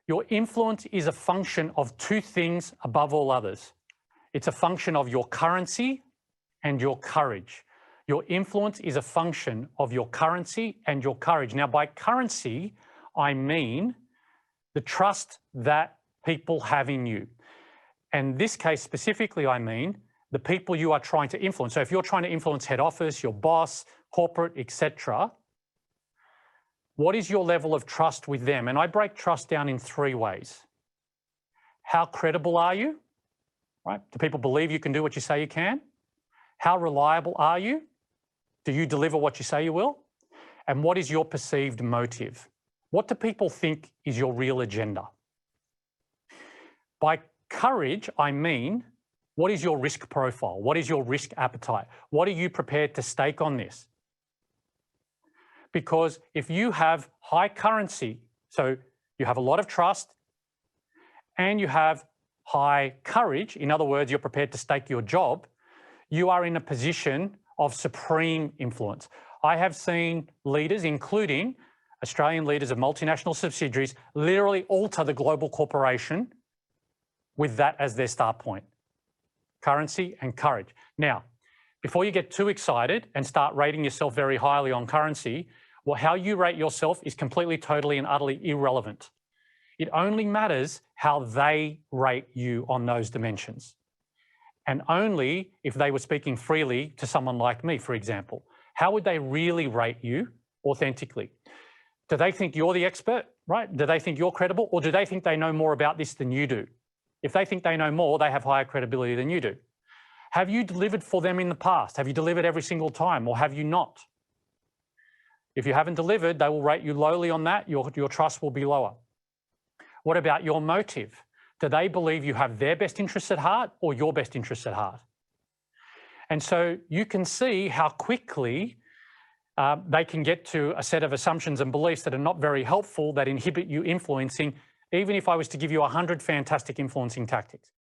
Your influence is a function of two things above all others. It's a function of your currency and your courage. Your influence is a function of your currency and your courage. Now, by currency, I mean the trust that people have in you. And this case specifically, I mean the people you are trying to influence. So if you're trying to influence head office, your boss, corporate, etc., what is your level of trust with them? And I break trust down in three ways. How credible are you? Right? Do people believe you can do what you say you can? How reliable are you? Do you deliver what you say you will? And what is your perceived motive? What do people think is your real agenda? By courage, I mean, what is your risk profile? What is your risk appetite? What are you prepared to stake on this? Because if you have high currency, so you have a lot of trust and you have high courage, in other words, you're prepared to stake your job, you are in a position of supreme influence. I have seen leaders, including Australian leaders of multinational subsidiaries, literally alter the global corporation with that as their start point. Currency and courage. Now, before you get too excited and start rating yourself very highly on currency, well, how you rate yourself is completely, totally, and utterly irrelevant. It only matters how they rate you on those dimensions. And only if they were speaking freely to someone like me, for example. How would they really rate you authentically? Do they think you're the expert, right? Do they think you're credible? Or do they think they know more about this than you do? If they think they know more, they have higher credibility than you do. Have you delivered for them in the past? Have you delivered every single time, or have you not? If you haven't delivered, they will rate you lowly on that. Your trust will be lower. What about your motive? Do they believe you have their best interests at heart or your best interests at heart? And so you can see how quickly they can get to a set of assumptions and beliefs that are not very helpful, that inhibit you influencing, even if I was to give you 100 fantastic influencing tactics.